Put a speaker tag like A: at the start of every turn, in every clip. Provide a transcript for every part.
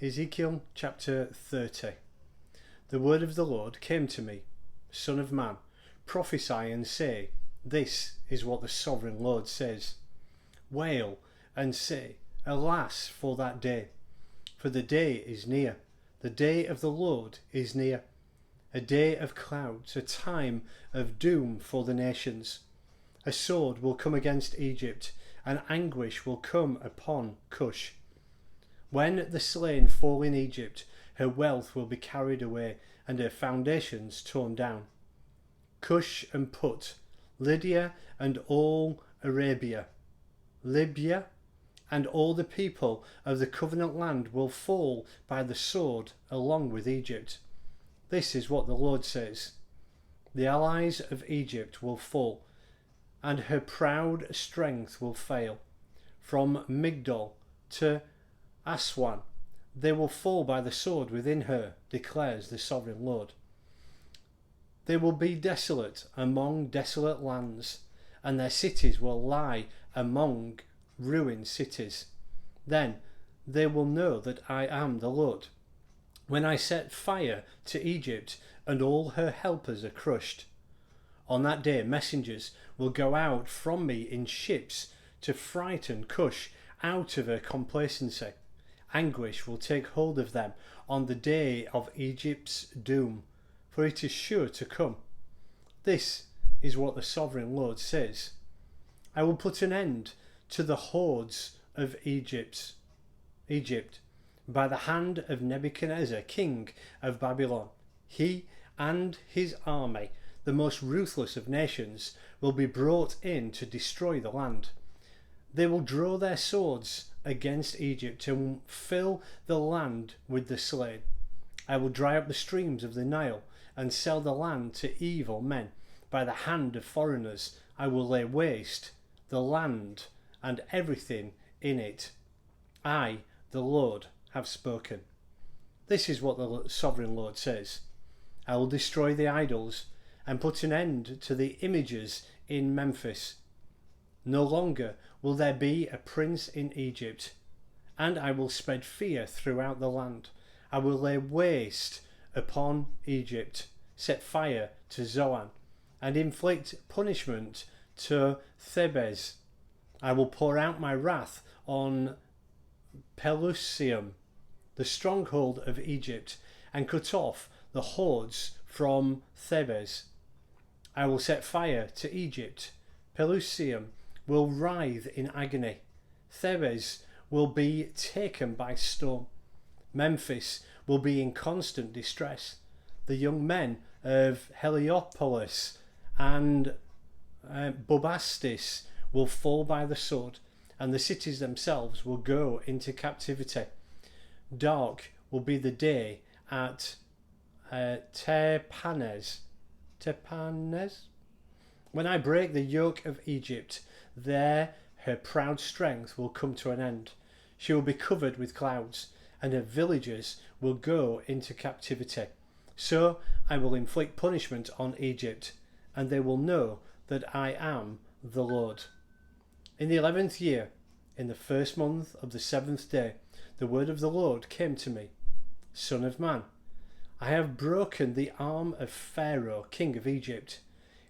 A: Ezekiel chapter 30. The word of the Lord came to me, Son of man, prophesy and say, This is what the sovereign Lord says. Wail and say, Alas for that day! For the day is near, the day of the Lord is near. A day of clouds, a time of doom for the nations. A sword will come against Egypt, and anguish will come upon Cush. When the slain fall in Egypt, her wealth will be carried away, and her foundations torn down. Cush and Put, Lydia and all Arabia, Libya, and all the people of the covenant land will fall by the sword along with Egypt. This is what the Lord says. The allies of Egypt will fall, and her proud strength will fail. From Migdol to Aswan, they will fall by the sword within her, declares the sovereign Lord. They will be desolate among desolate lands, and their cities will lie among ruined cities. Then they will know that I am the Lord, when I set fire to Egypt, and all her helpers are crushed. On that day messengers will go out from me in ships to frighten Cush out of her complacency. Anguish will take hold of them on the day of Egypt's doom, for it is sure to come. This is what the sovereign Lord says. I will put an end to the hordes of Egypt by the hand of Nebuchadnezzar, king of Babylon. He and his army, the most ruthless of nations, will be brought in to destroy the land. They will draw their swords against Egypt and fill the land with the slain. I will dry up the streams of the Nile and sell the land to evil men. By the hand of foreigners I will lay waste the land and everything in it. I, the Lord, have spoken. This is what the sovereign Lord says. I will destroy the idols and put an end to the images in Memphis. No longer will there be a prince in Egypt, and I will spread fear throughout the land. I will lay waste upon Egypt, set fire to Zoan, and inflict punishment to Thebes. I will pour out my wrath on Pelusium, the stronghold of Egypt, and cut off the hordes from Thebes. I will set fire to Egypt. Pelusium will writhe in agony. Thebes will be taken by storm. Memphis will be in constant distress. The young men of Heliopolis and Bubastis will fall by the sword, and the cities themselves will go into captivity. Dark will be the day at Tepanes. When I break the yoke of Egypt, there her proud strength will come to an end. She will be covered with clouds, and her villagers will go into captivity. So I will inflict punishment on Egypt, and they will know that I am the Lord. In the 11th year, in the first month of the 7th day, the word of the Lord came to me. Son of man, I have broken the arm of Pharaoh, king of Egypt.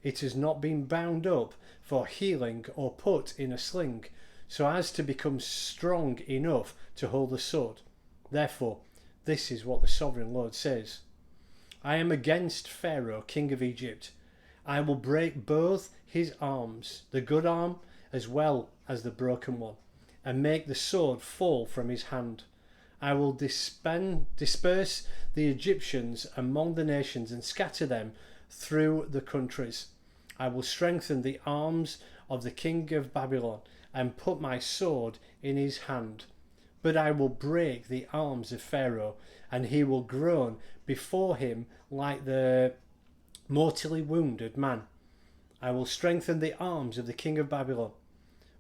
A: It has not been bound up for healing or put in a sling, so as to become strong enough to hold the sword. Therefore, this is what the sovereign Lord says. I am against Pharaoh, king of Egypt. I will break both his arms, the good arm as well as the broken one, and make the sword fall from his hand. I will disperse the Egyptians among the nations and scatter them through the countries. I will strengthen the arms of the king of Babylon and put my sword in his hand. But I will break the arms of Pharaoh, and he will groan before him like the mortally wounded man. I will strengthen the arms of the king of Babylon,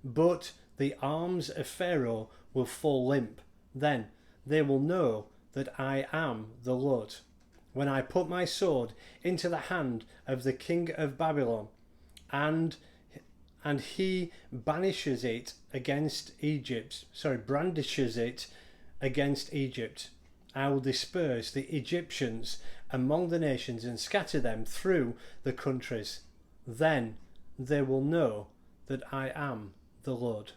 A: but the arms of Pharaoh will fall limp. Then they will know that I am the Lord, when I put my sword into the hand of the king of Babylon, and he brandishes it against Egypt. I will disperse the Egyptians among the nations and scatter them through the countries. Then they will know that I am the Lord.